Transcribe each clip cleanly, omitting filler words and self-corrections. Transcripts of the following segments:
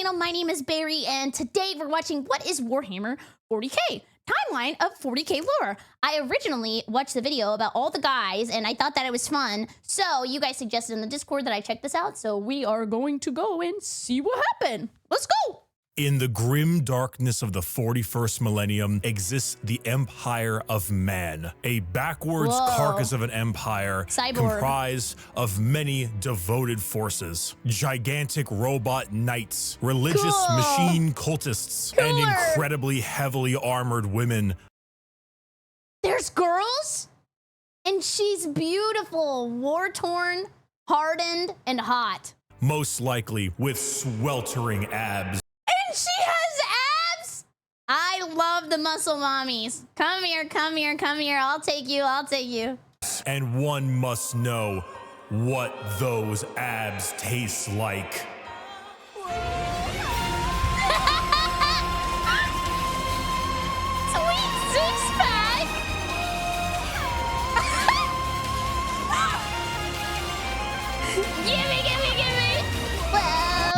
channel. My name is Barry, and today we're watching What is Warhammer 40k? Timeline of 40k lore. I originally watched the video about all the guys, and I thought that it was fun. So you guys suggested in the Discord that I check this out, so we are going to go and see what happened. Let's go! In the grim darkness of the 41st millennium exists the Empire of Man, a backwards carcass of an empire comprised of many devoted forces, gigantic robot knights, religious machine cultists, and incredibly heavily armored women. There's girls? And she's beautiful, war-torn, hardened, and hot. Most likely with sweltering abs. She has abs? I love the muscle mommies. Come here, come here, come here. I'll take you, I'll take you. And one must know what those abs taste like. Sweet six-pack! Gimme, gimme, gimme!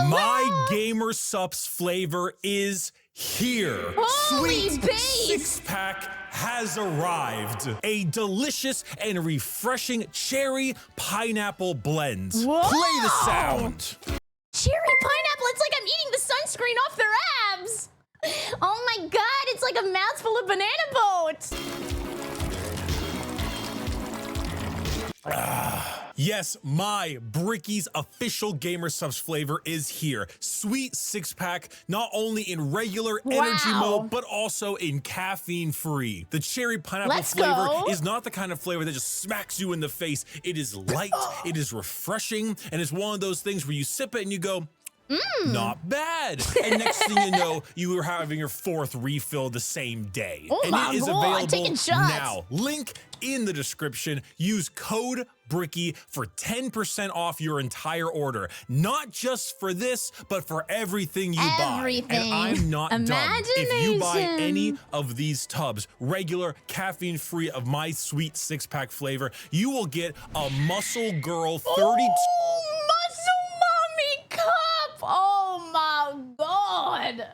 My Gamer Sups flavor is here. Holy Sweet base! Six-pack has arrived. A delicious and refreshing cherry pineapple blend. Whoa! Play the sound. Cherry pineapple, it's like I'm eating the sunscreen off their abs. Oh my god, it's like a mouthful of banana boats. Yes, my Bricky's official Gamer Subs flavor is here. Sweet six-pack, not only in regular energy mode, but also in caffeine-free. The cherry pineapple flavor is not the kind of flavor that just smacks you in the face. It is light, it is refreshing, and it's one of those things where you sip it and you go, not bad. And next thing you know, you are having your fourth refill the same day. Oh and my it is God, available now. Link in the description. Use code Bricky for 10% off your entire order. Not just for this, but for everything you buy. And I'm not dumb. If you buy any of these tubs, regular, caffeine-free of my sweet six-pack flavor, you will get a Muscle Girl 32. Oh my god!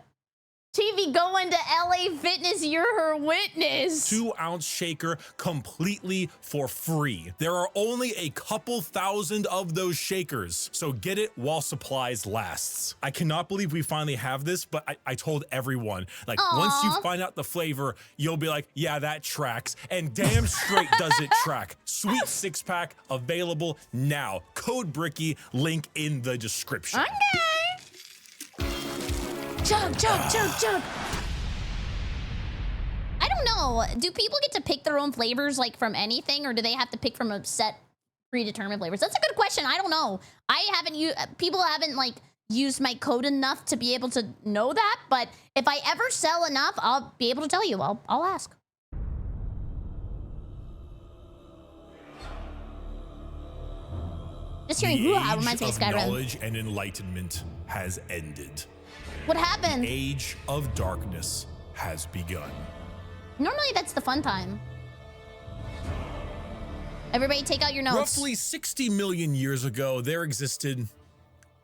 TV going to LA Fitness, you're her witness. 2-ounce shaker completely for free. There are only a couple thousand of those shakers, so get it while supplies lasts. I cannot believe we finally have this, but I told everyone, like, once you find out the flavor, you'll be like, yeah, that tracks, and damn straight does it track. Sweet six-pack available now. Code Bricky, link in the description. Okay. Chug, chug, chug, chug. I don't know. Do people get to pick their own flavors, like, from anything, or do they have to pick from a set predetermined flavors? That's a good question. I don't know. I haven't people haven't, like, used my code enough to be able to know that, but if I ever sell enough, I'll be able to tell you. I'll ask. Just hearing hoo-ha reminds me of Skyrim. Knowledge and enlightenment has ended. What happened? The age of darkness has begun. Normally that's the fun time. Everybody take out your notes. Roughly 60 million years ago, there existed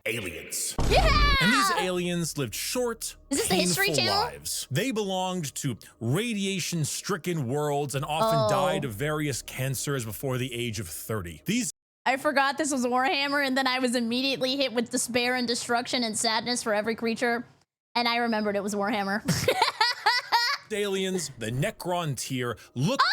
aliens. Yeah! And these aliens lived short, painful lives. They belonged to radiation-stricken worlds and often died of various cancers before the age of 30. I forgot this was Warhammer, and then I was immediately hit with despair and destruction and sadness for every creature, and I remembered it was Warhammer. Aliens, the Nekron tier, looked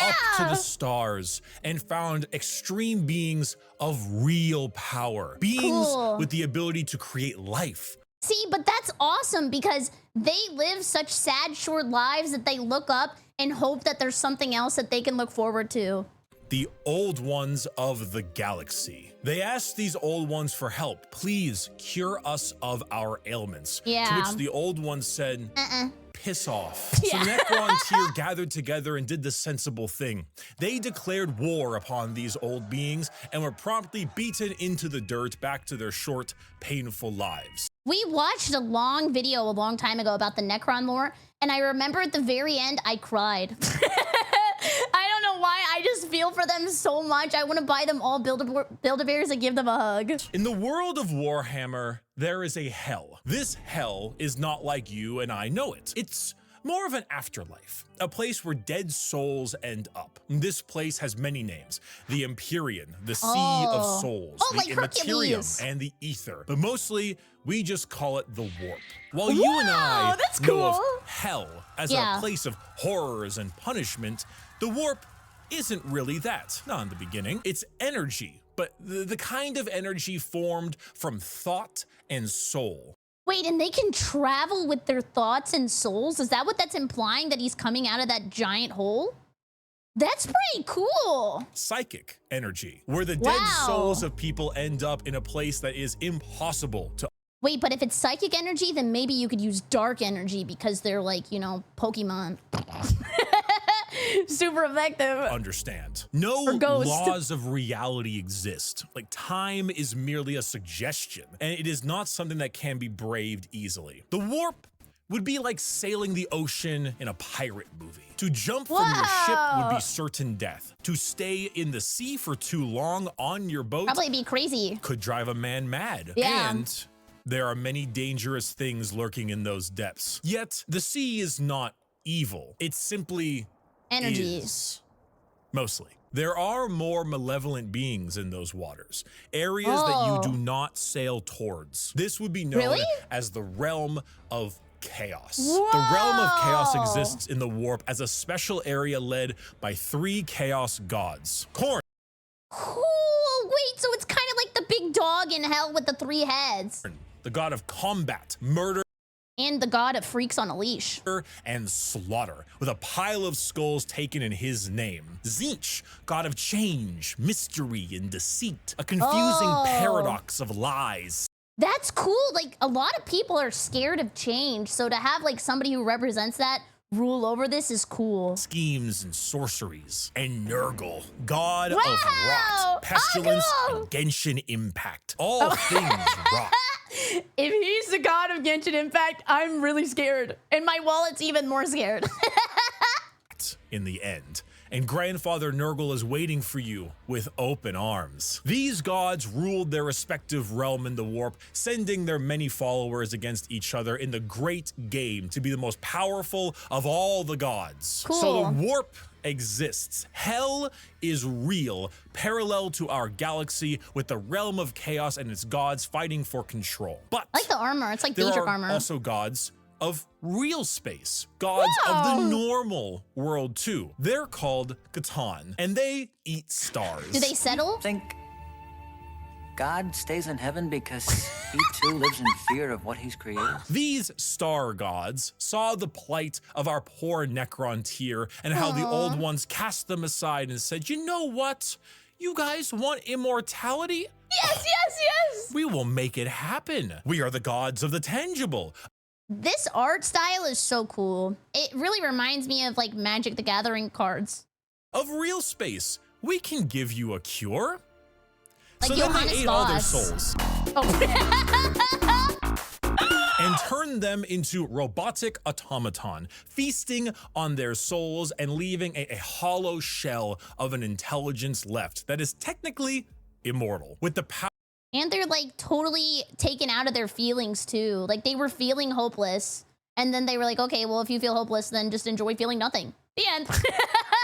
up to the stars and found extreme beings of real power. Beings with the ability to create life. See, but that's awesome because they live such sad, short lives that they look up and hope that there's something else that they can look forward to. The Old Ones of the galaxy. They asked these Old Ones for help. Please cure us of our ailments. Yeah. To which the Old Ones said, piss off. So the Nekron tier gathered together and did the sensible thing. They declared war upon these old beings and were promptly beaten into the dirt back to their short, painful lives. We watched a long video a long time ago about the Nekron lore, and I remember at the very end, I cried. I don't know why, I just feel feel for them so much. I want to buy them all Build-A-Bears and give them a hug. In the world of Warhammer, there is a hell. This hell is not like you and I know it. It's more of an afterlife, a place where dead souls end up. This place has many names: the Imperium, the Sea of Souls, the like Imperium, Hercules. and the Ether. But mostly, we just call it the Warp. While you and I that's know cool. of hell as a place of horrors and punishment, the Warp isn't really that. Not in the beginning. It's energy, but the kind of energy formed from thought and soul. Wait, and they can travel with their thoughts and souls? Is that what that's implying, that he's coming out of that giant hole? That's pretty cool. Psychic energy, where the dead souls of people end up in a place that is impossible to. Wait, but if it's psychic energy, then maybe you could use dark energy because they're like, you know, Pokemon. Super effective. Understand. No laws of reality exist. Like, time is merely a suggestion, and it is not something that can be braved easily. The Warp would be like sailing the ocean in a pirate movie. To jump from your ship would be certain death. To stay in the sea for too long on your boat probably be crazy. Could drive a man mad. Yeah. And there are many dangerous things lurking in those depths. Yet, the sea is not evil. It's simply energy. Mostly. There are more malevolent beings in those waters, areas that you do not sail towards. This would be known as the realm of chaos. The realm of chaos exists in the Warp as a special area led by 3 chaos gods. Cool. Wait, so it's kind of like the big dog in hell with the 3 heads. The god of combat, murder, and the god of freaks on a leash. And slaughter, with a pile of skulls taken in his name. Zerich, god of change, mystery, and deceit. A confusing paradox of lies. That's cool. Like, a lot of people are scared of change, so to have like somebody who represents that rule over this is cool. Schemes and sorceries. And Nurgle, god of rot, pestilence, and Genshin impact. All things rot. If he's the god of Genshin Impact, I'm really scared. And my wallet's even more scared. In the end. And Grandfather Nurgle is waiting for you with open arms. These gods ruled their respective realm in the Warp, sending their many followers against each other in the great game to be the most powerful of all the gods. Cool. So the Warp exists. Hell is real, parallel to our galaxy, with the realm of chaos and its gods fighting for control. But I like the armor. It's like there Daedric are armor. also gods of real space, gods of the normal world too. They're called Catan, and they eat stars. Do they settle? Think God stays in heaven because he too lives in fear of what he's created? These star gods saw the plight of our poor Nekron tier and how the old ones cast them aside and said, you know what? You guys want immortality? Yes, yes, yes! We will make it happen. We are the gods of the tangible. This art style is so cool. It really reminds me of like Magic the Gathering cards. Of real space, we can give you a cure. Like so then they Johannes ate all their Voss. souls. And turned them into robotic automaton, feasting on their souls and leaving a hollow shell of an intelligence left that is technically immortal. With the power. And they're like totally taken out of their feelings too. Like they were feeling hopeless. And then they were like, okay, well, if you feel hopeless, then just enjoy feeling nothing. The end.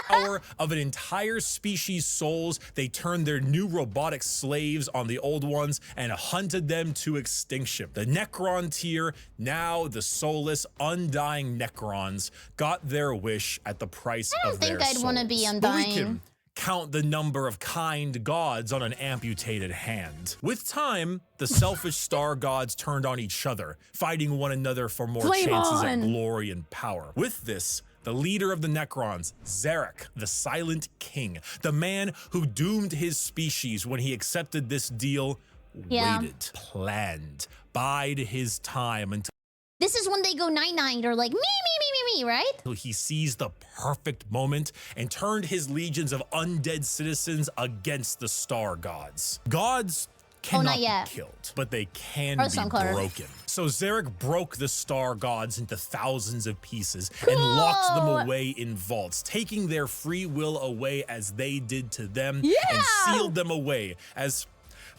Power of an entire species' souls, they turned their new robotic slaves on the old ones and hunted them to extinction. The Nekron tier, now the soulless, undying Nekrons, got their wish at the price of their souls. I don't think I'd want to be undying. Count the number of kind gods on an amputated hand. With time, the selfish star gods turned on each other, fighting one another for more chances at glory and power. With this, the leader of the Necrons, Zerich, the Silent King, the man who doomed his species when he accepted this deal, waited, planned, bide his time until this is when they go night-night or like me, right? He seized the perfect moment and turned his legions of undead citizens against the star gods. Gods cannot not be yet. killed, but they can Or be some color. broken. So Zerich broke the star gods into thousands of pieces and locked them away in vaults, taking their free will away as they did to them, and sealed them away as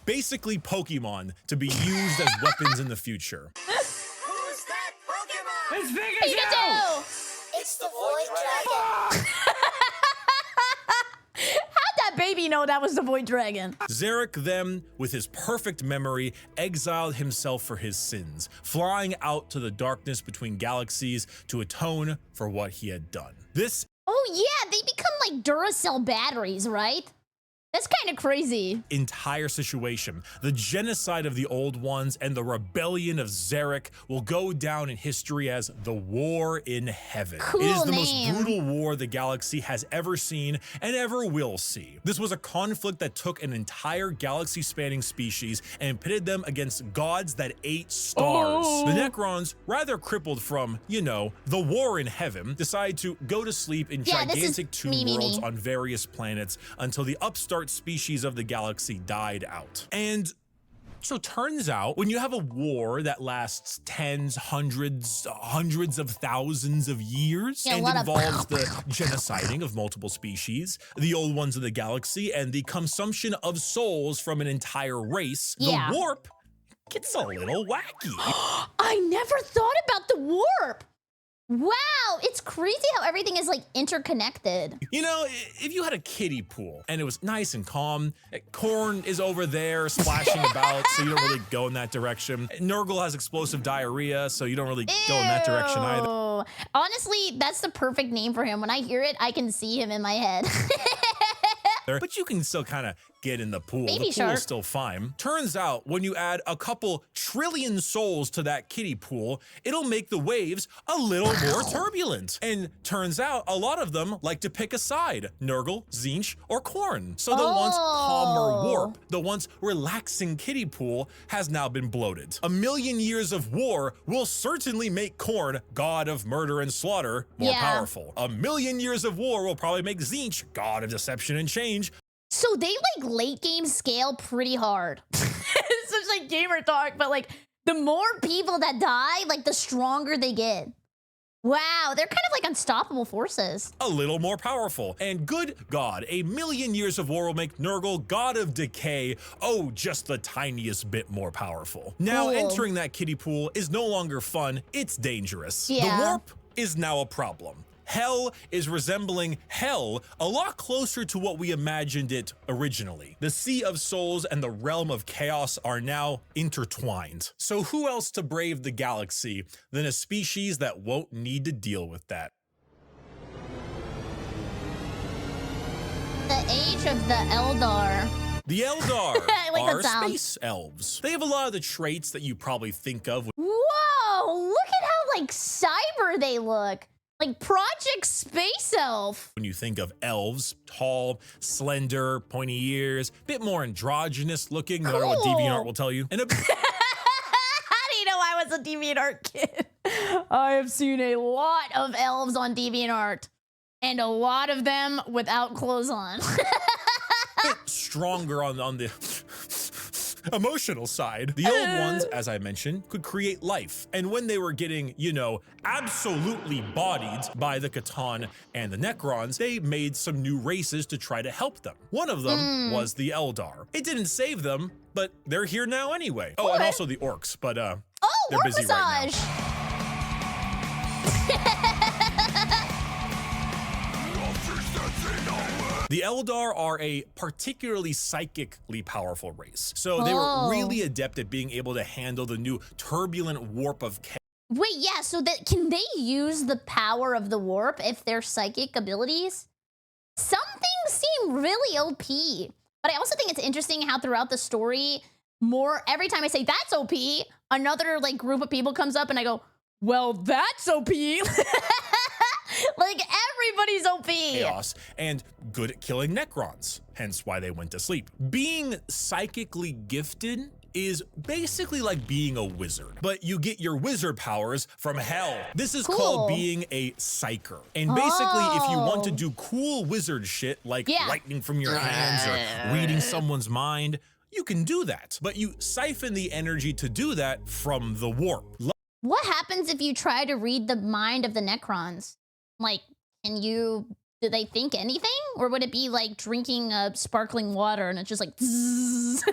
basically Pokemon to be used as weapons in the future. Who's that Pokemon? It's Pikachu! Pikachu! It's the Void Dragon. How'd that baby know that was the Void Dragon? Zerich then, with his perfect memory, exiled himself for his sins, flying out to the darkness between galaxies to atone for what he had done. This Oh yeah, they become like Duracell batteries, right? That's kind of crazy. entire situation, the genocide of the Old Ones and the rebellion of Zerich, will go down in history as the War in Heaven. Cool It is the name. most brutal war the galaxy has ever seen and ever will see. This was a conflict that took an entire galaxy-spanning species and pitted them against gods that ate stars. The Necrons, rather crippled from, you know, the War in Heaven, decide to go to sleep in Yeah, this is gigantic tomb me. worlds on various planets until the upstart species of the galaxy died out. And so turns out when you have a war that lasts tens, hundreds of thousands of years Yeah, a and lot of involves the genociding of multiple species, the old ones of the galaxy, and the consumption of souls from an entire race, Yeah. the warp gets a little wacky. I never thought about the warp. Wow, it's crazy how everything is like interconnected. You know, if you had a kiddie pool and it was nice and calm, Corn is over there splashing about, so you don't really go in that direction. Nurgle has explosive diarrhea, so you don't really go in that direction either. Ew. Honestly, that's the perfect name for him. When I hear it, I can see him in my head. But you can still kind of get in the pool. Baby The pool's shark. still fine. Turns out when you add a couple trillion souls to that kiddie pool, it'll make the waves a little more turbulent. And turns out a lot of them like to pick a side, Nurgle, Tzeentch, or Corn. So the once calmer warp, the once relaxing kiddie pool has now been bloated. A million years of war will certainly make Corn, god of murder and slaughter, more Yeah. powerful. A million years of war will probably make Tzeentch, god of deception and change, So they like late game scale pretty hard. It's such like gamer talk, but like the more people that die, like the stronger they get. Wow, they're kind of like unstoppable forces. a little more powerful. And good God, a million years of war will make Nurgle, god of decay, oh, just the tiniest bit more powerful. Now, Cool. entering that kiddie pool is no longer fun, it's dangerous. Yeah. The warp is now a problem. Hell is resembling hell a lot closer to what we imagined it originally. The Sea of Souls and the Realm of Chaos are now intertwined. So who else to brave the galaxy than a species that won't need to deal with that? The age of the Eldar. The Eldar I like that are sound. space elves. They have a lot of the traits that you probably think of Whoa, look at how like cyber they look. Like Project Space Elf. when you think of elves. Tall, slender, pointy ears, bit more androgynous looking, no matter what Cool. DeviantArt will tell you. And How do you know I was a DeviantArt kid? I have seen a lot of elves on DeviantArt. And a lot of them without clothes on. bit stronger on the emotional side. The old ones, as I mentioned, could create life. And when they were getting, you know, absolutely bodied by the Catan and the Necrons, they made some new races to try to help them. One of them was the Eldar. It didn't save them, but they're here now anyway. Oh, and Okay. also the Orcs, but Oh, they're war busy right now. massage. The Eldar are a particularly psychically powerful race. So they Oh. were really adept at being able to handle the new turbulent warp of chaos. Wait, yeah, so that can they use the power of the warp if they're psychic abilities? Some things seem really OP. But I also think it's interesting how throughout the story, every time I say that's OP, another like group of people comes up and I go, well, that's OP. Like everybody's OP. chaos and good at killing Necrons, hence why they went to sleep. Being psychically gifted is basically like being a wizard, but you get your wizard powers from hell. This is Cool. called being a psyker. And basically, if you want to Oh. do cool wizard shit like Yeah. lightning from your hands or reading someone's mind, you can do that, but you siphon the energy to do that from the warp. What happens if you try to read the mind of the Necrons? Like, do they think anything? Or would it be like drinking sparkling water and it's just like zzz?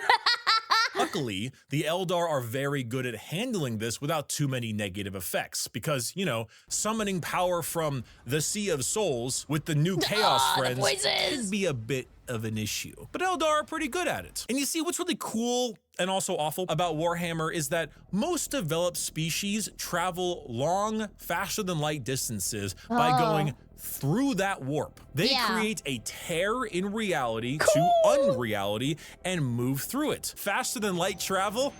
Luckily, the Eldar are very good at handling this without too many negative effects because, you know, summoning power from the Sea of Souls with the new Chaos Friends could be a bit of an issue. But Eldar are pretty good at it. And you see, what's really cool and also awful about Warhammer is that most developed species travel long, faster than light distances by going through that warp. They create a tear in reality to unreality and move through it. Faster than light travel?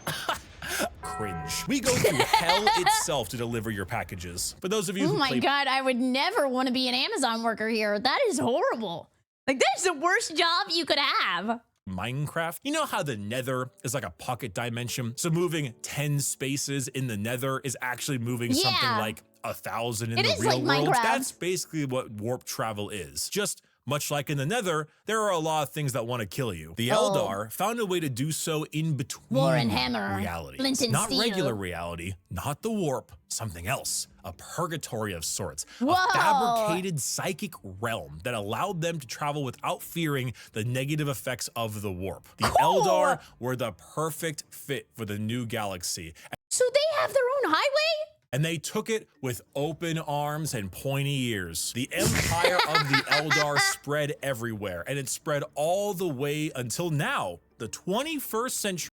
Cringe. We go through hell itself to deliver your packages. For those of you who Oh my God, I would never want to be an Amazon worker here. That is horrible. Like, that's the worst job you could have. Minecraft, you know how the nether is like a pocket dimension? So moving 10 spaces in the nether is actually moving something like 1,000 in the real world. Minecraft. That's basically what warp travel is. Just much like in the nether, there are a lot of things that want to kill you. The Eldar found a way to do so in between War and Hammer, realities. Flint and Not Steel. regular reality, not the warp, something else. A purgatory of sorts. Whoa. A fabricated psychic realm that allowed them to travel without fearing the negative effects of the warp. The Eldar were the perfect fit for the new galaxy. So they have their own highway? And they took it with open arms and pointy ears. The empire of the Eldar spread everywhere, and it spread all the way until now, the 21st century.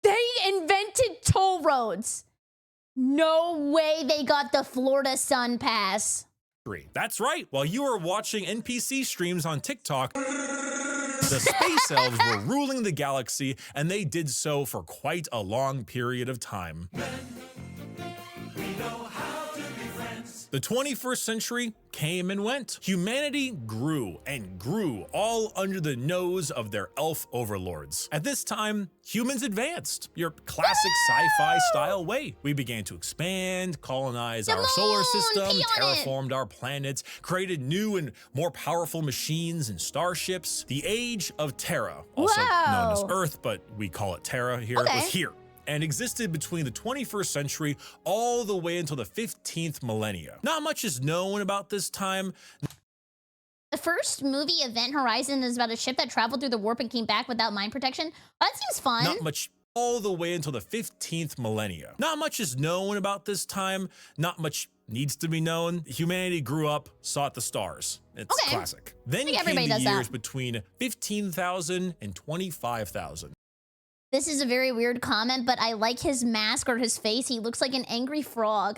They invented toll roads. No way they got the Florida Sun Pass. That's right. While you were watching NPC streams on TikTok, the space elves were ruling the galaxy, and they did so for quite a long period of time. The 21st century came and went. Humanity grew and grew, all under the nose of their elf overlords. At this time, humans advanced, your classic sci-fi style way. We began to expand, colonize our solar system, terraformed our planets, created new and more powerful machines and starships. The age of Terra, also known as Earth, but we call it Terra here, was here, and existed between the 21st century all the way until the 15th millennia. Not much is known about this time. The first movie, Event Horizon, is about a ship that traveled through the warp and came back without mine protection. That seems fun. Not much all the way until the 15th millennia. Not much is known about this time. Not much needs to be known. Humanity grew up, sought the stars. It's classic. Then came the years between 15,000 and 25,000. This is a very weird comment, but I like his mask or his face. He looks like an angry frog.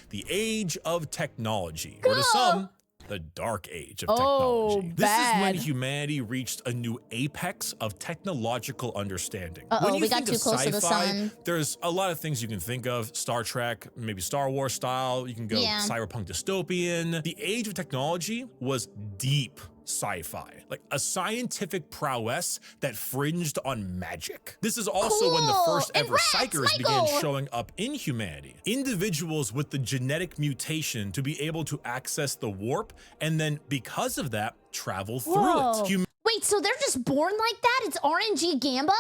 The age of technology, or to some, the dark age of technology. This is when humanity reached a new apex of technological understanding. When you we got think too of close to the sci-fi, sun. there's a lot of things you can think of. Star Trek, maybe Star Wars style. You can go cyberpunk dystopian. The age of technology was deep sci-fi, like a scientific prowess that fringed on magic. This is also when the first ever psychers began showing up in humanity. Individuals with the genetic mutation to be able to access the warp, and then because of that, travel through it. Wait, so they're just born like that? It's RNG Gamba?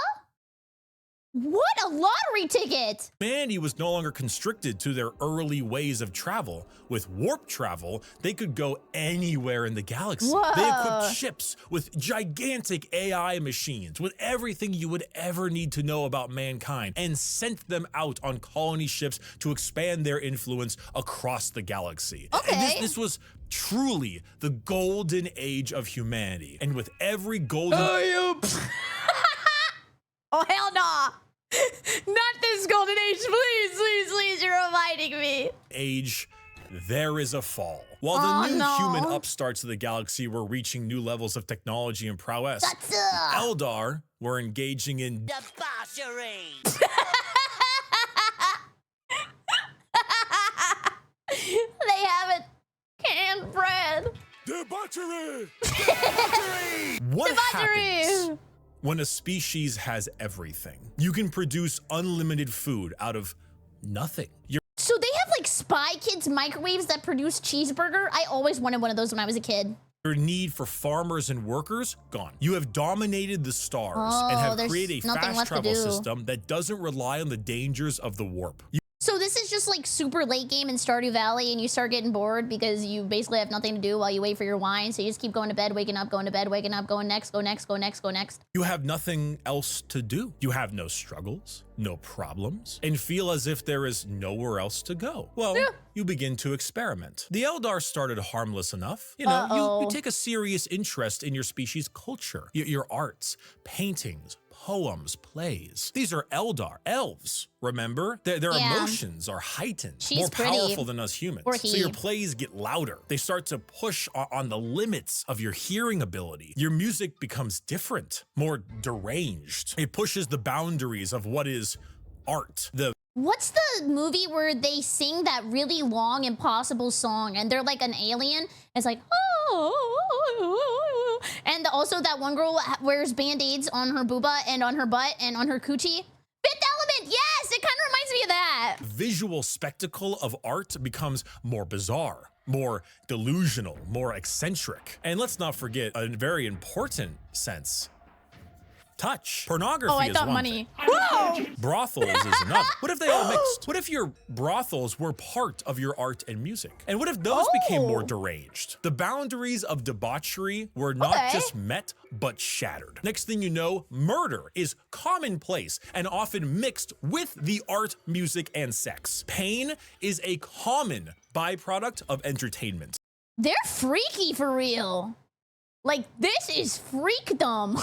What a lottery ticket! Humanity was no longer constricted to their early ways of travel. With warp travel, they could go anywhere in the galaxy. They equipped ships with gigantic AI machines, with everything you would ever need to know about mankind, and sent them out on colony ships to expand their influence across the galaxy. And this was truly the golden age of humanity. And with every golden... Oh, hell no! Not this golden age, please, please, please, you're reminding me. Age, there is a fall. While the new human upstarts of the galaxy were reaching new levels of technology and prowess, Eldar were engaging in Debauchery. They haven't canned bread. debauchery. Debauchery. What happens when a species has everything? You can produce unlimited food out of nothing. So they have like Spy Kids microwaves that produce cheeseburger? I always wanted one of those when I was a kid. Your need for farmers and workers, gone. You have dominated the stars and have there's created a nothing fast left to travel do. system that doesn't rely on the dangers of the warp. So this is just like super late game in Stardew Valley, and you start getting bored because you basically have nothing to do while you wait for your wine. So you just keep going to bed, waking up, going to bed, waking up, going next, go next, go next, go next. You have nothing else to do. You have no struggles, no problems, and feel as if there is nowhere else to go. Well, you begin to experiment. The Eldar started harmless enough. You know, you take a serious interest in your species' culture, your arts, paintings, poems, plays. These are Eldar, elves, remember? Their emotions are heightened, more powerful than us humans. So your plays get louder. They start to push on the limits of your hearing ability. Your music becomes different, more deranged. It pushes the boundaries of what is art. What's the movie where they sing that really long, impossible song and they're like an alien? It's like, oh, and also that one girl wears band-aids on her booba and on her butt and on her coochie. Fifth Element, yes, it kind of reminds me of that. Visual spectacle of art becomes more bizarre, more delusional, more eccentric. And let's not forget a very important sense. Touch. Pornography I is thought one money. thing. Brothels is another. What if they all mixed? What if your brothels were part of your art and music? And what if those became more deranged? The boundaries of debauchery were not just met, but shattered. Next thing you know, murder is commonplace and often mixed with the art, music, and sex. Pain is a common byproduct of entertainment. They're freaky for real. Like, this is freakdom.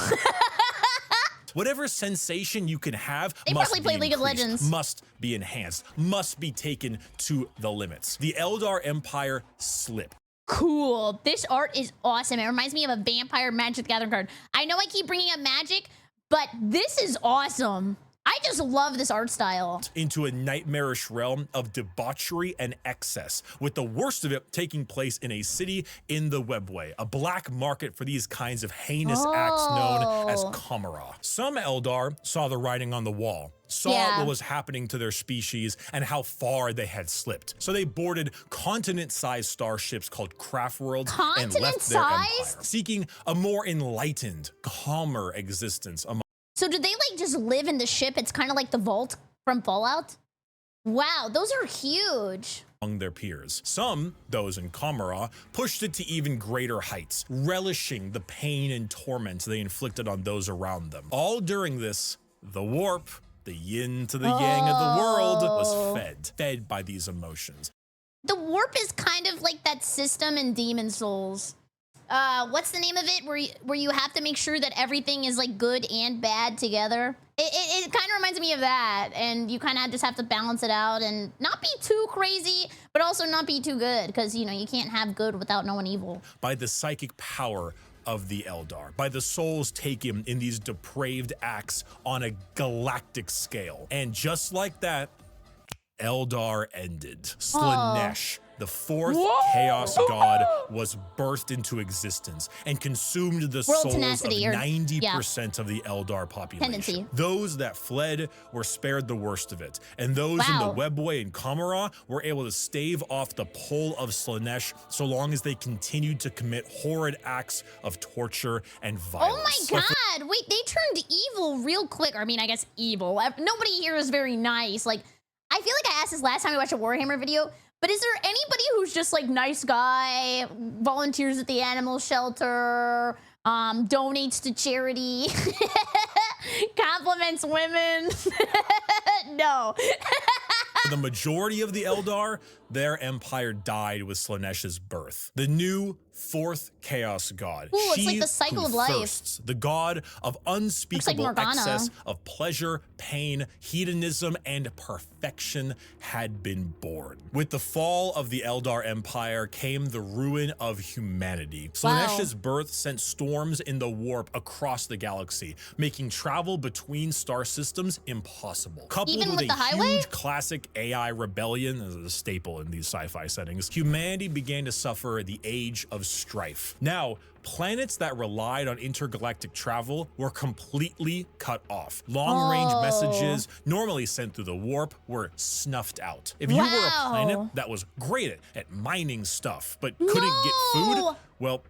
Whatever sensation you can have They must probably be play League of increased, Legends. must be enhanced, must be taken to the limits. The Eldar Empire slip. Cool. This art is awesome. It reminds me of a Vampire Magic the Gathering card. I know I keep bringing up Magic, but this is awesome. I just love this art style. Into a nightmarish realm of debauchery and excess, with the worst of it taking place in a city in the Webway, a black market for these kinds of heinous acts known as Comra. Some Eldar saw the writing on the wall, saw what was happening to their species and how far they had slipped. So they boarded continent-sized starships called craft worlds and left their empire, seeking a more enlightened, calmer existence among. So do they like just live in the ship? It's kind of like the vault from Fallout. Wow, those are huge. Among their peers. Some, those in Comra, pushed it to even greater heights, relishing the pain and torment they inflicted on those around them. All during this, the warp, the yin to the yang of the world, was fed by these emotions. The warp is kind of like that system in Demon Souls. What's the name of it where you have to make sure that everything is like good and bad together? It kind of reminds me of that, and you kind of just have to balance it out and not be too crazy, but also not be too good, because you know you can't have good without knowing evil. By the psychic power of the Eldar, by the souls taken in these depraved acts on a galactic scale, and just like that, Eldar ended. Slanesh, the fourth chaos god, was birthed into existence and consumed the souls of 90% of the Eldar population. Those that fled were spared the worst of it, and those in the Webway and Comra were able to stave off the pull of Slanesh so long as they continued to commit horrid acts of torture and violence. Oh my god, wait, they turned evil real quick. I mean, I guess evil. Nobody here is very nice. Like, I feel like I asked this last time we watched a Warhammer video, but is there anybody who's just like nice guy, volunteers at the animal shelter, donates to charity, compliments women? No. The majority of the Eldar, their empire died with Slanesh's birth. The new fourth chaos god. Ooh, it's like the cycle of life. Thirsts, the god of unspeakable excess of pleasure, pain, hedonism, and perfection had been born. With the fall of the Eldar Empire came the ruin of humanity. Slanesh's birth sent storms in the warp across the galaxy, making travel between star systems impossible. Coupled with a huge classic AI rebellion, as a staple in these sci-fi settings, humanity began to suffer the age of strife. Now, planets that relied on intergalactic travel were completely cut off. Long-range messages, normally sent through the warp, were snuffed out. If you were a planet that was great at mining stuff, but couldn't get food, well,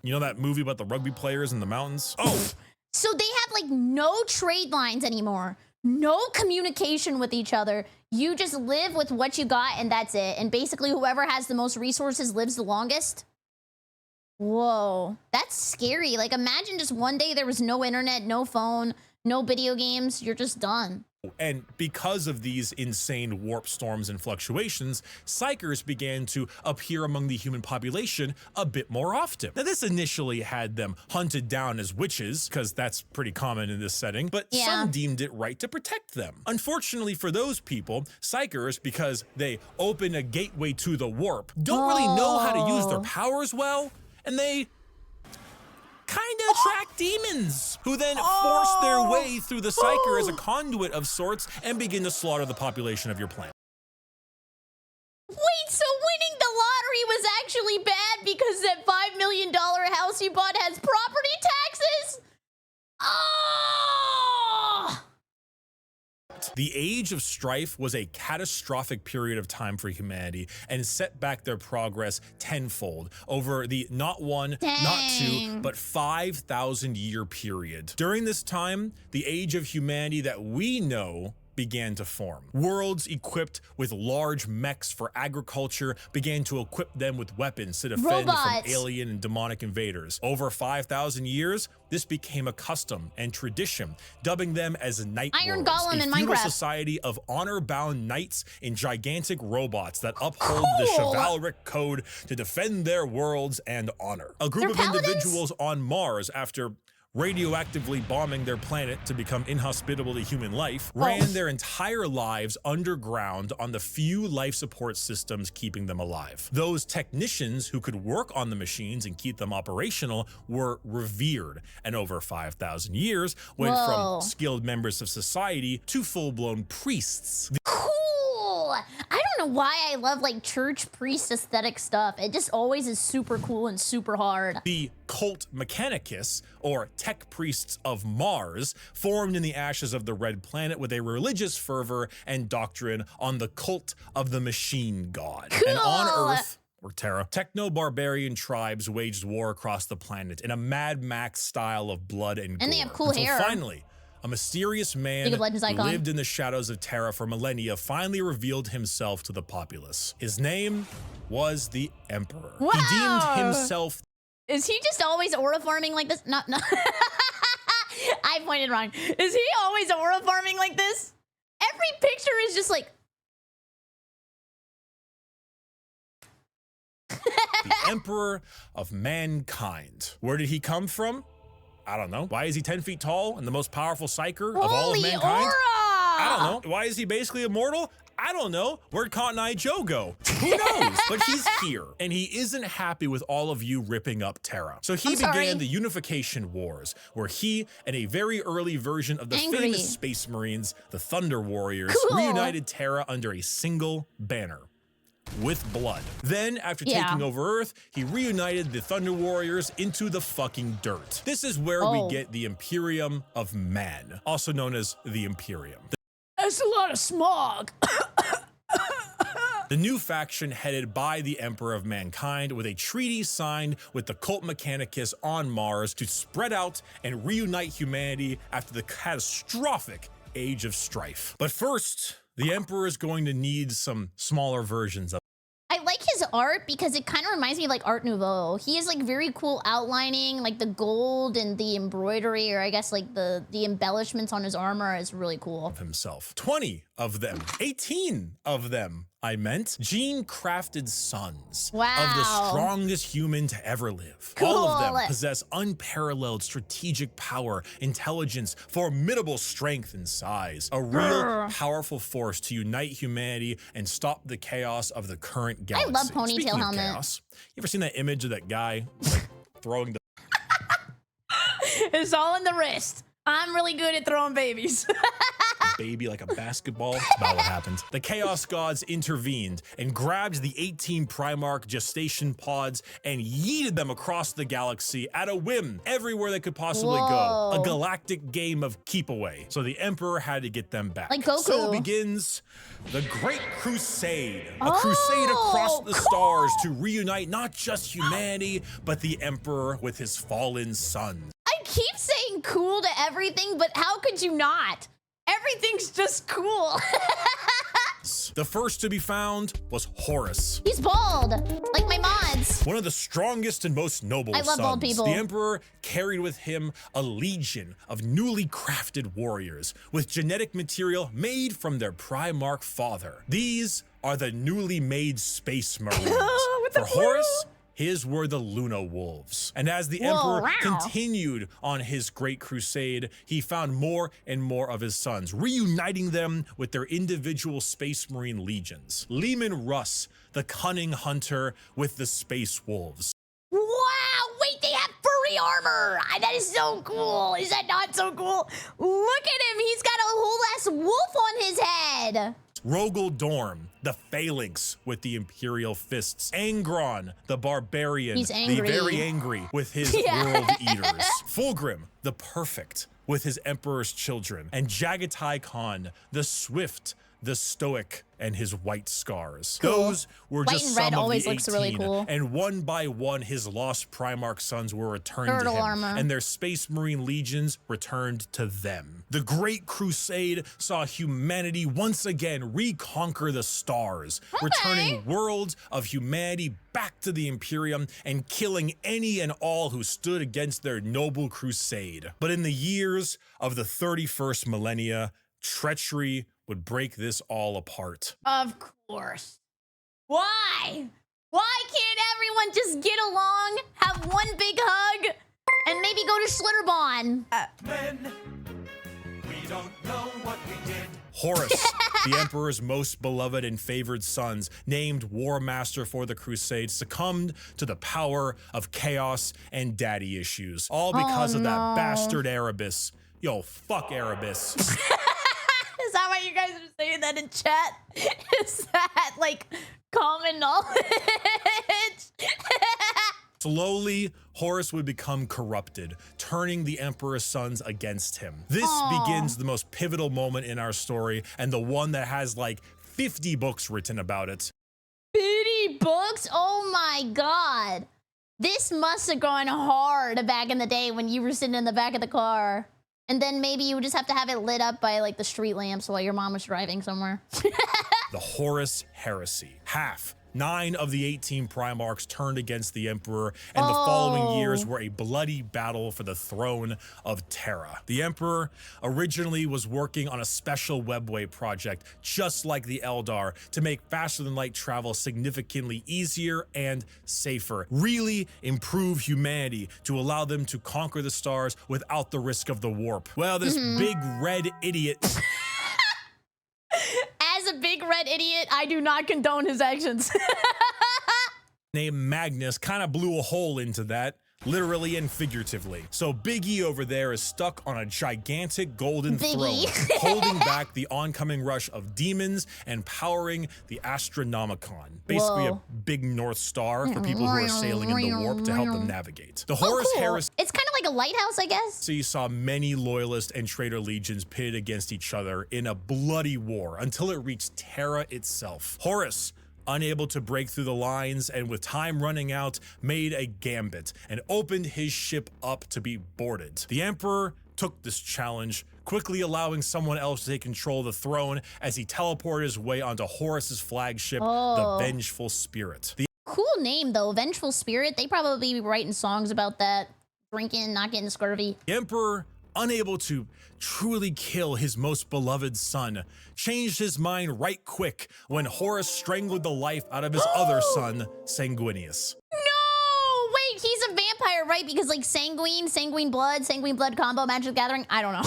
You know that movie about the rugby players in the mountains? Oh. So they have like no trade lines anymore, no communication with each other. You just live with what you got and that's it. And basically whoever has the most resources lives the longest. Whoa, that's scary. Like imagine just one day there was no internet, no phone, no video games. You're just done. And because of these insane warp storms and fluctuations, psychers began to appear among the human population a bit more often. Now, this initially had them hunted down as witches, because that's pretty common in this setting, but some deemed it right to protect them. Unfortunately for those people, psychers, because they open a gateway to the warp, don't really know how to use their powers well, and they kind of attract demons who then force their way through the psyker as a conduit of sorts and begin to slaughter the population of your planet. Wait, so winning the lottery was actually bad because that $5 million house you bought has property taxes? Oh! The Age of Strife was a catastrophic period of time for humanity and set back their progress tenfold over the not one, not two, but 5,000 year period. During this time, the age of humanity that we know began to form. Worlds equipped with large mechs for agriculture began to equip them with weapons to defend from alien and demonic invaders. Over 5,000 years, this became a custom and tradition, dubbing them as Night Iron Lords, Golem in a feudal Minecraft. society of honor-bound knights in gigantic robots that uphold the chivalric code to defend their worlds and honor. A group of individuals on Mars, after radioactively bombing their planet to become inhospitable to human life, ran their entire lives underground on the few life support systems keeping them alive. Those technicians who could work on the machines and keep them operational were revered, and over 5,000 years went from skilled members of society to full-blown priests. Cool! I don't know why I love like church priest aesthetic stuff. It just always is super cool and super hard. The cult Mechanicus, or tech priests of Mars, formed in the ashes of the Red Planet with a religious fervor and doctrine on the cult of the machine god. Cool. And on Earth, or Terra, techno-barbarian tribes waged war across the planet in a Mad Max style of blood and gore. And they have cool until hair. Finally, a mysterious man who lived in the shadows of Terra for millennia finally revealed himself to the populace. His name was the Emperor. Wow. He deemed himself... Is he just always aura farming like this? No. I pointed wrong. Is he always aura farming like this? Every picture is just like... the Emperor of mankind. Where did he come from? I don't know. Why is he 10 feet tall and the most powerful psyker of all of mankind? Aura! I don't know. Why is he basically immortal? I don't know. Where'd Cotton Eye Joe go? Who knows? But he's here, and he isn't happy with all of you ripping up Terra. So he began the Unification Wars, where he and a very early version of the famous Space Marines, the Thunder Warriors, reunited Terra under a single banner. With blood. Then, after taking over Earth, he reunited the Thunder Warriors into the fucking dirt. This is where we get the Imperium of Man, also known as the Imperium. That's a lot of smog. The new faction headed by the Emperor of Mankind with a treaty signed with the Cult Mechanicus on Mars to spread out and reunite humanity after the catastrophic Age of Strife. But first, the Emperor is going to need some smaller versions of. I like his art because it kind of reminds me of like Art Nouveau. He has like very cool outlining, like the gold and the embroidery, or I guess like the embellishments on his armor is really cool. Of himself. 20 of them, 18 of them, I meant, gene-crafted sons of the strongest human to ever live. Cool. All of them possess unparalleled strategic power, intelligence, formidable strength and size, a real powerful force to unite humanity and stop the chaos of the current galaxy. I love ponytail Speaking helmet. Of chaos, you ever seen that image of that guy like throwing the... It's all in the wrist. I'm really good at throwing babies. baby like a basketball. That's about what happened. The Chaos Gods intervened and grabbed the 18 Primarch gestation pods and yeeted them across the galaxy at a whim, everywhere they could possibly go. A galactic game of keep away. So the Emperor had to get them back. Like Goku. So begins the Great Crusade. A crusade across the stars to reunite not just humanity, but the Emperor with his fallen sons. I keep saying cool to everything, but how could you not? Everything's just cool. The first to be found was Horus. He's bald, like my mods. One of the strongest and most noble I love sons. bald people. The Emperor carried with him a legion of newly crafted warriors with genetic material made from their Primarch father. These are the newly made Space Marines. For Horus, his were the Luna Wolves. And as the Emperor continued on his Great Crusade, he found more and more of his sons, reuniting them with their individual Space Marine legions. Leman Russ, the cunning hunter with the Space Wolves. Wow, wait, they have furry armor. That is so cool. Is that not so cool? Look at him. He's got a whole ass wolf on his head. Rogel Dorm, the Phalanx with the Imperial Fists. Angron, the Barbarian, He's angry. the very angry with his World Eaters. Fulgrim, the Perfect with his Emperor's Children. And Jagatai Khan, the Swift, the Stoic, and his white scars. Cool. Those were White just and some red of always the 18, looks really cool. and one by one his lost Primarch sons were returned to Turtle him, armor. and their Space Marine legions returned to them. The Great Crusade saw humanity once again reconquer the stars, returning worlds of humanity back to the Imperium and killing any and all who stood against their noble crusade. But in the years of the 31st millennia, treachery would break this all apart. Of course. Why? Why can't everyone just get along, have one big hug, and maybe go to Schlitterbahn? Men, we don't know what we did. Horus, the Emperor's most beloved and favored sons, named War Master for the Crusade, succumbed to the power of chaos and daddy issues. All because of that bastard Erebus. Yo, fuck Erebus. Is that why you guys are saying that in chat? Is that like common knowledge? Slowly, Horus would become corrupted, turning the Emperor's sons against him. This begins the most pivotal moment in our story, and the one that has like 50 books written about it. 50 books? Oh my god. This must have gone hard back in the day when you were sitting in the back of the car. And then maybe you would just have to have it lit up by like the street lamps while your mom was driving somewhere. The Horus Heresy. 9 of the 18 Primarchs turned against the Emperor, and the following years were a bloody battle for the throne of Terra. The Emperor originally was working on a special webway project, just like the Eldar, to make faster-than-light travel significantly easier and safer, really improve humanity to allow them to conquer the stars without the risk of the warp. Well, this big red idiot... As a big red idiot, I do not condone his actions. named Magnus kind of blew a hole into that, literally and figuratively. So Biggie over there is stuck on a gigantic golden throne, holding back the oncoming rush of demons and powering the Astronomicon. Basically a big North Star for people who are sailing in the warp to help them navigate. The Horus Heresy. It's kind of like a lighthouse, I guess. So you saw many loyalist and traitor legions pitted against each other in a bloody war until it reached Terra itself. Horus, unable to break through the lines and with time running out, made a gambit and opened his ship up to be boarded. The Emperor took this challenge, quickly allowing someone else to take control of the throne as he teleported his way onto Horus's flagship, the Vengeful Spirit. Cool name though, Vengeful Spirit. They probably be writing songs about that. Drinking, not getting scurvy. The Emperor, unable to truly kill his most beloved son, changed his mind right quick when Horus strangled the life out of his other son, Sanguinius. No! Wait, he's a vampire, right? Because like sanguine blood combo, Magic the Gathering. I don't know.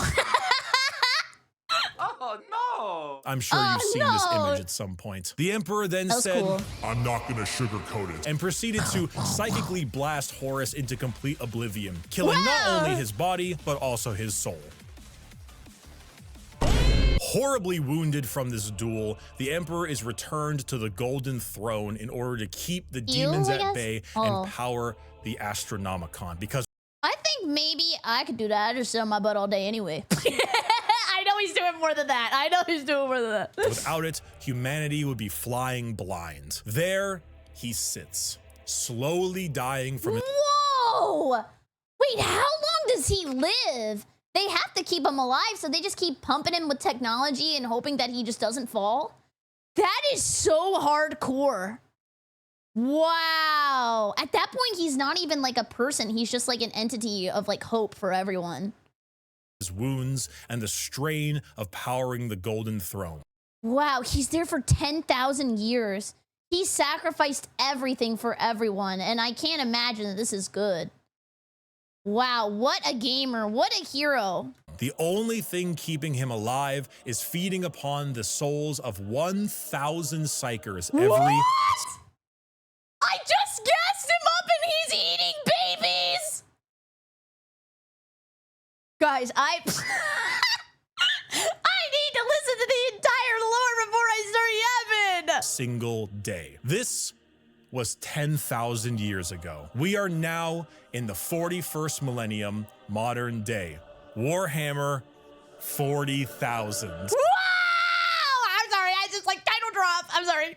Oh no! I'm sure you've seen this image at some point. The Emperor then said, cool. "I'm not gonna sugarcoat it," and proceeded to psychically blast Horus into complete oblivion, killing not only his body, but also his soul. Horribly wounded from this duel, the Emperor is returned to the Golden Throne in order to keep the demons at bay and power the Astronomicon. Because I think maybe I could do that. I just sit on my butt all day anyway. I know he's doing more than that. I know he's doing more than that. without it, humanity would be flying blind. There he sits, slowly dying from Whoa! Wait, how long does he live? They have to keep him alive, so they just keep pumping him with technology and hoping that he just doesn't fall? That is so hardcore. Wow. At that point, he's not even like a person. He's just like an entity of like hope for everyone. his wounds and the strain of powering the Golden Throne. Wow, he's there for 10,000 years. He sacrificed everything for everyone, and I can't imagine that this is good. Wow, what a gamer, what a hero. The only thing keeping him alive is feeding upon the souls of 1,000 psychers every... What? I just gassed him up and he's eating babies! Guys, I need to listen to the entire lore before I start yapping! single day. This was 10,000 years ago. We are now in the 41st millennium, modern day. Warhammer 40,000. Wow! I'm sorry, I just like title drop. I'm sorry.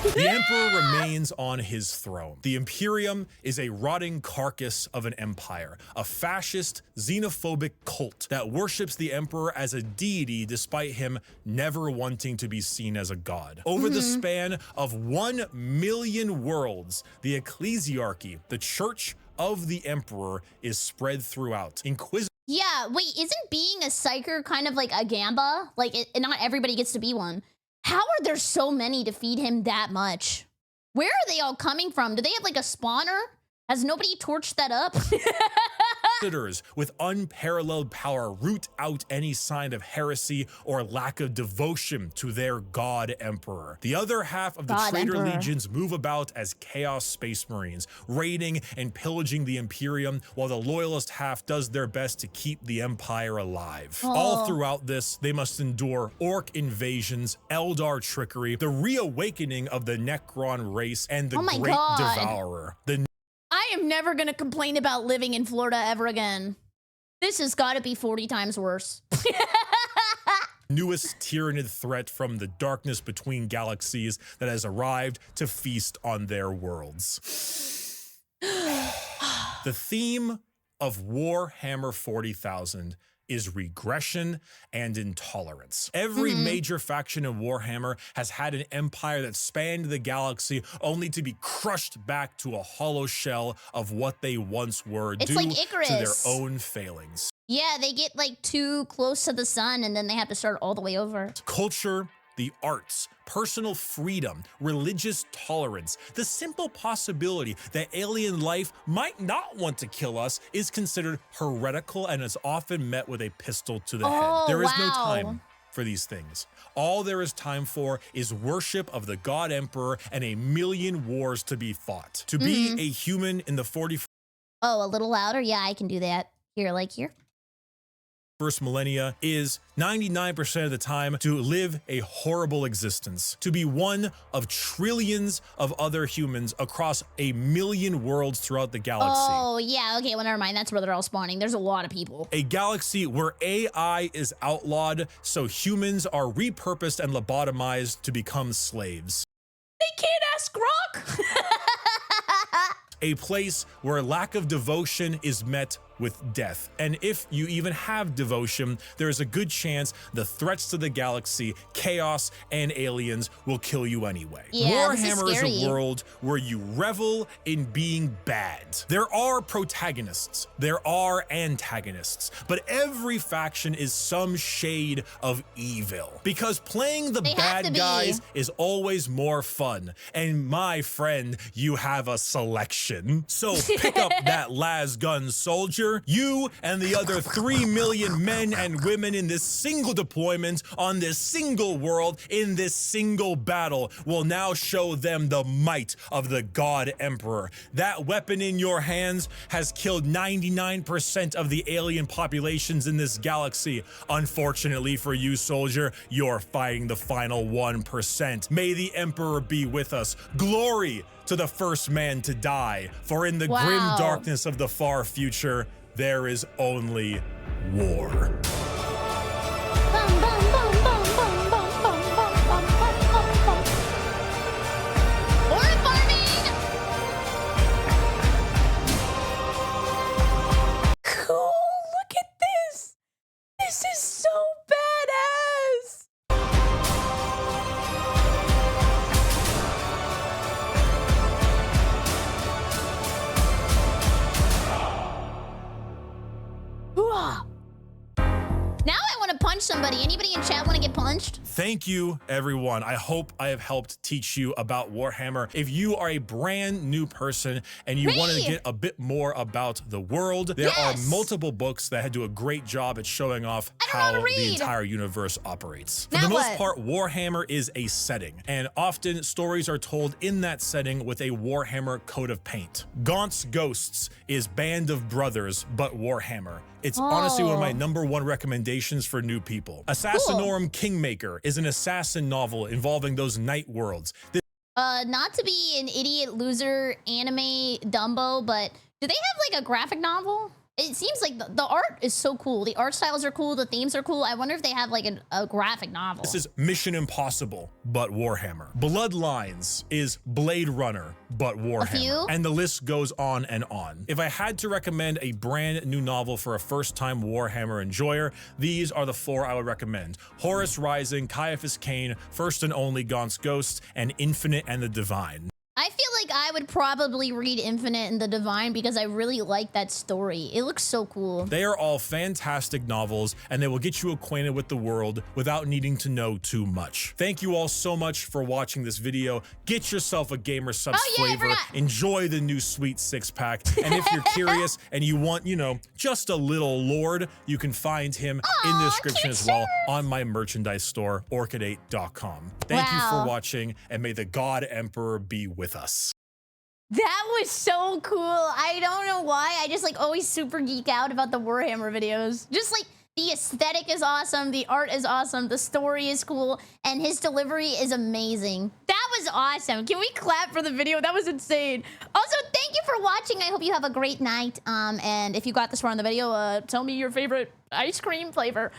The Emperor remains on his throne. The Imperium is a rotting carcass of an empire, a fascist, xenophobic cult that worships the Emperor as a deity despite him never wanting to be seen as a god. Over the span of 1 million worlds, the ecclesiarchy, the church of the Emperor, is spread throughout. Yeah, wait, isn't being a psyker kind of like a gamba? Like, not everybody gets to be one. How are there so many to feed him that much? Where are they all coming from? Do they have like a spawner? Has nobody torched that up? Inquisitors with unparalleled power root out any sign of heresy or lack of devotion to their god emperor. The other half of the traitor legions move about as chaos space marines, raiding and pillaging the Imperium, while the loyalist half does their best to keep the empire alive. All throughout this, they must endure orc invasions, Eldar trickery, the reawakening of the Nekron race, and the Great Devourer. I am never gonna complain about living in Florida ever again. This has gotta be 40 times worse. Newest tyrannid threat from the darkness between galaxies that has arrived to feast on their worlds. The theme of Warhammer 40,000 is regression and intolerance. Every major faction in Warhammer has had an empire that spanned the galaxy only to be crushed back to a hollow shell of what they once were due to their own failings. Yeah, they get like too close to the sun and then they have to start all the way over. Culture, the arts, personal freedom, religious tolerance, the simple possibility that alien life might not want to kill us is considered heretical and is often met with a pistol to the head. There is no time for these things. All there is time for is worship of the God Emperor and a million wars to be fought. To be a human in the 41st Oh, a little louder? Yeah, I can do that. Here, like here. First millennia is 99% of the time to live a horrible existence, to be one of trillions of other humans across a million worlds throughout the galaxy. Oh, yeah, okay, well, never mind. That's where they're all spawning. There's a lot of people. A galaxy where AI is outlawed, so humans are repurposed and lobotomized to become slaves. They can't ask Grok! A place where lack of devotion is met with death. And if you even have devotion, there is a good chance the threats to the galaxy, chaos, and aliens will kill you anyway. Yeah, Warhammer is a world where you revel in being bad. There are protagonists, there are antagonists, but every faction is some shade of evil. Because playing the bad guys is always more fun. And my friend, you have a selection. So pick up that las gun soldier soldier, you and the other 3 million men and women in this single deployment on this single world in this single battle will now show them the might of the God Emperor. That weapon in your hands has killed 99% of the alien populations in this galaxy. Unfortunately for you, soldier, you're fighting the final 1%. May the Emperor be with us. Glory to the first man to die, for in the grim darkness of the far future, there is only war. Cool, look at this. This is so badass. Hooah. Now I want to punch somebody. Anybody in chat want to get punched? Thank you, everyone. I hope I have helped teach you about Warhammer. If you are a brand new person and you want to get a bit more about the world, there are multiple books that do a great job at showing off how the entire universe operates. For the most part, Warhammer is a setting, and often stories are told in that setting with a Warhammer coat of paint. Gaunt's Ghosts is Band of Brothers, but Warhammer. It's honestly one of my #1 recommendations for new people. Assassinorum Kingmaker is an assassin novel involving those night worlds. Not to be an idiot loser anime Dumbo, but do they have like a graphic novel? It seems like the art is so cool. The art styles are cool. The themes are cool. I wonder if they have like a graphic novel. This is Mission Impossible, but Warhammer. Bloodlines is Blade Runner, but Warhammer. And the list goes on and on. If I had to recommend a brand new novel for a first-time Warhammer enjoyer, these are the 4 I would recommend. Horus Rising, Caiaphas Cain, First and Only Gaunt's Ghosts, and Infinite and the Divine. I feel like I would probably read Infinite and the Divine because I really like that story. It looks so cool. They are all fantastic novels, and they will get you acquainted with the world without needing to know too much. Thank you all so much for watching this video. Get yourself a Gamer Subs flavor. Enjoy the new sweet 6-pack. And if you're curious and you want, you know, just a little lord, you can find him in the description as well on my merchandise store, orchid8.com. Thank you for watching, and may the God Emperor be with us. That was so cool. I don't know why. I just like always super geek out about the Warhammer videos. Just like the aesthetic is awesome. The art is awesome. The story is cool. And his delivery is amazing. That was awesome. Can we clap for the video? That was insane. Also, thank you for watching. I hope you have a great night. And if you got this far in the video, tell me your favorite ice cream flavor.